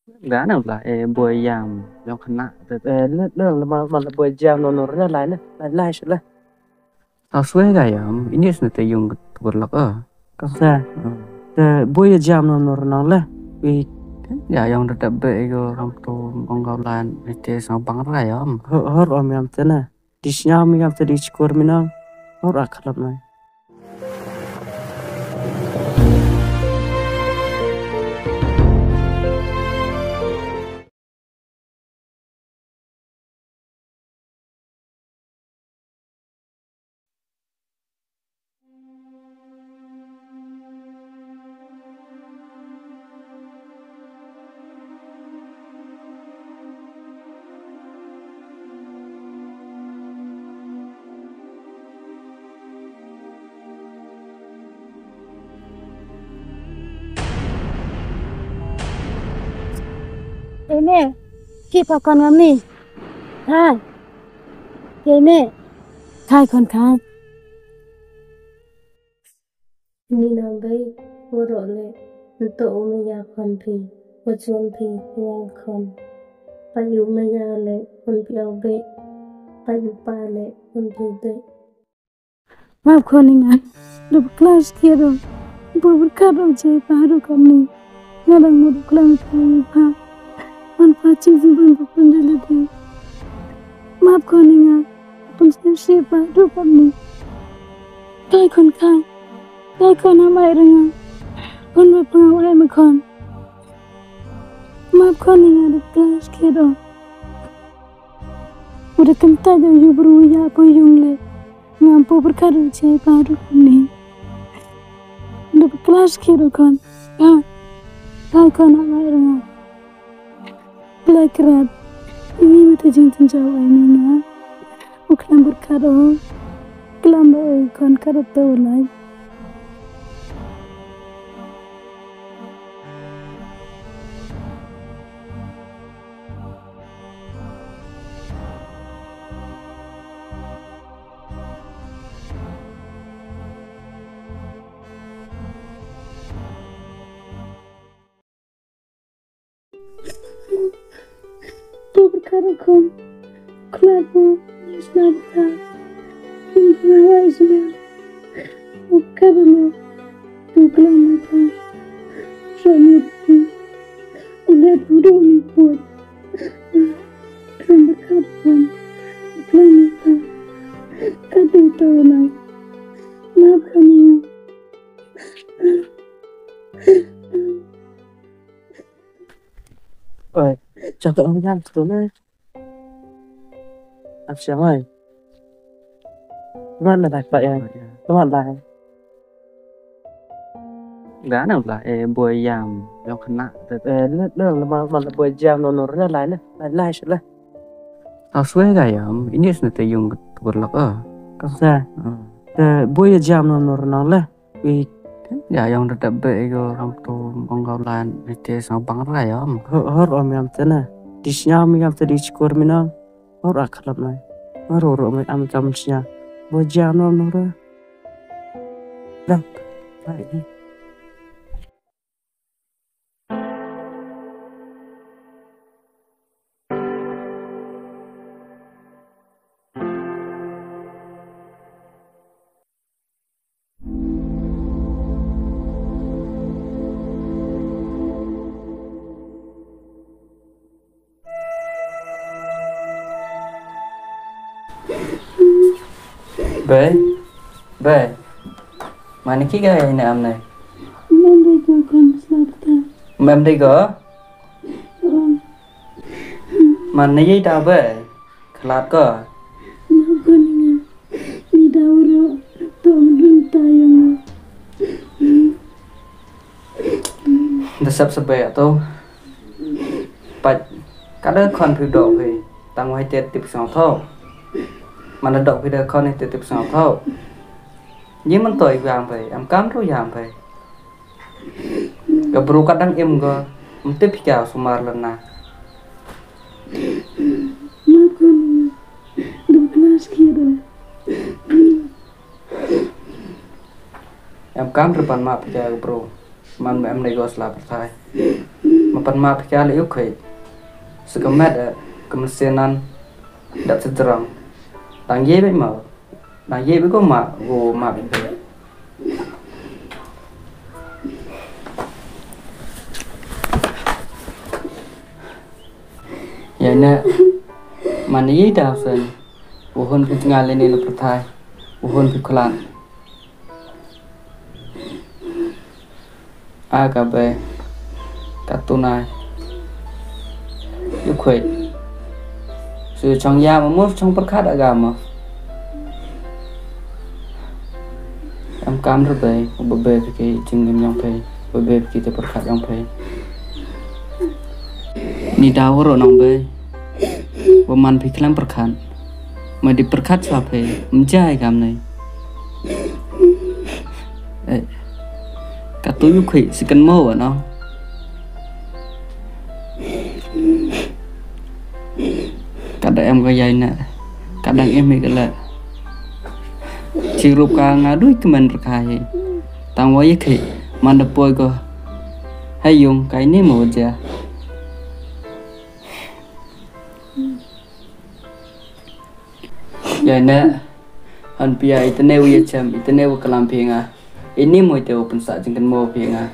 Gana lah buaya yang kena รื่องมันbuaya jam nonor lain lain sudah sesuai gaya ini sudah yung terlak kasa buaya jam nonor nang lah ya yang tetap bego orang tu penggalan itu sama pangeran ya hor om yang sana di sini kami yang tadi skor minang hor akrab nih. Ini kipakan kami, hai, ini, hai kon kai. Ini nambai, worole, untuk umenya kon pi, wajon pi yang kon, payu umenya le, kon pi aube, payu pale, kon pi be. Maaf koningan, lu kelas kira, berkadang cai baru kami, ngadang mudu kelas kami pa. Manfaatkan simpan berpendali deh. Maaf koningan, pensiun siapa rupa ni. Kai kon amai rengan, kon berpengawai makon. Maaf koningan di kelas kira. Udah kental yang you beruya apa yung le, ngampu berkadang cai baru ni. Udah kelas kira kon, kai kon amai rengan. Kelakrat, ini mata jintan jauh ini ya. Uklam berkado, kelam kon kado tahu lagi. Berkado kon, kelabu, nisnabta, kumpulan ismail, berkado lo, tuklam mata, ramuti, ulat budu ni pun, kelam berkado kon, tuklam mata, kado tahu lagi, maafkan ya. Oi, cakap orang jangan terus. Siang ơi, mana dah pak ya? Mana dah? Gana lah buaya yang kena รื่องมันbuaya jam nonor lain sudah sesuai gaya ini sudah yung terlak kasa buaya jam nonor nang lah ya yang tetap bego orang tu penggalan itu sama pangeran ya hor om yang sana di sini kami yang tadi skor minang hor akrab nih hor am camnya buaya jam nonor dah baik. Be, mana ki gaya ini am nih? Mem dego kon selata. Mem dego? Mana ye dah be? Kelat ko? Makan ni, ni dah uro, tolong tayang. Desap sebaya tu, pat, kadang kon pudok he, tangwai tetip sang thau. Mana dok video con này tiếp sang thâu nhưng mình tuổi vàng vậy em cam rồi vàng vậy cái bro kadang em go em tiếp chào sumar lần na em cam depan map chào bro man em này go slap thai mà penma pikali ukai sekemet kemesinan dak sederang tangye be mau tangye be ko ma go ma be ya na mani dah sen uhun pitngal ini lu pertai uhun pikulan agabe katunai ukai sự trong ya mà mua trong bất khát đã gà mà em cam rồi bề cái chừng em nhong phê bề cái tới bất khát nhong phê ni đau rồi nong bề và man phi khlam bất khát mà đi bất khát sao phê mjai gam này cả túi khỉ sự cần mơ ở nó kadang em gaya nak kadang em mikir cirup ngadui kemen berkahi tang waya ke mana poi ko hayung kai ni mau aja ya nak han pia itne wi cham itne wa kalam pinga ini moi te open sa jengkan mo pinga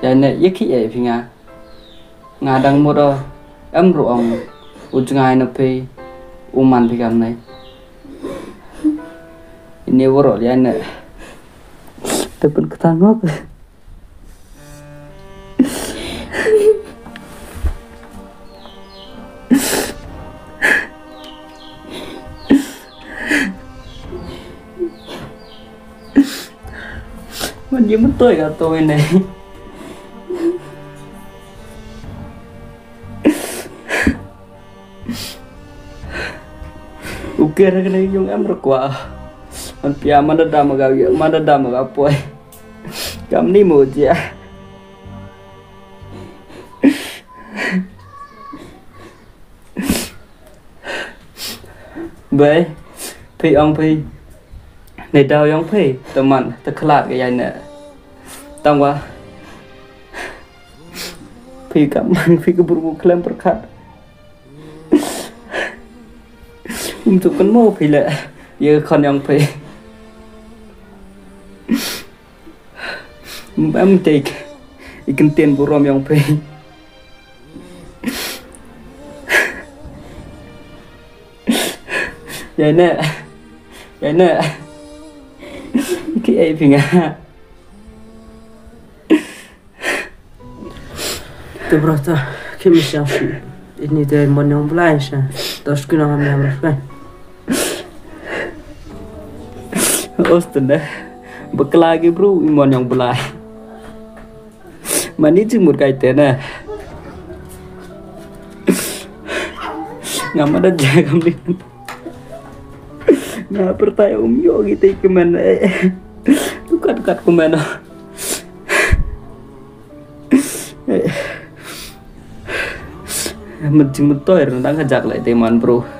ya nak yeki e pinga ngadang moro em ruang ujngai na pe uman pigam này ini woro ya na tepen ketangop mình như mất tuổi cả tôi này ukir kena yung em rekwa an pia mana da ma poi kam ni mo ja be phi ông phi này đau ông phi teman terkelat cái này tang wa phi kam phi keburu klaim perkat untuk kan mau pilih ya kon yang pilih em take ikan tiền burom yang pilih vậy nè cái ấy thì ngà tu berata kemisah ini dari mana yang belanja terus kena ambil apa Austin dah bekal lagi bro imon yang belai mani cumur kaitan nah ngam ada jagam ni nggak percaya yo gitu kemana dekat kemana menjemput toy rendang ngajak lại teman bro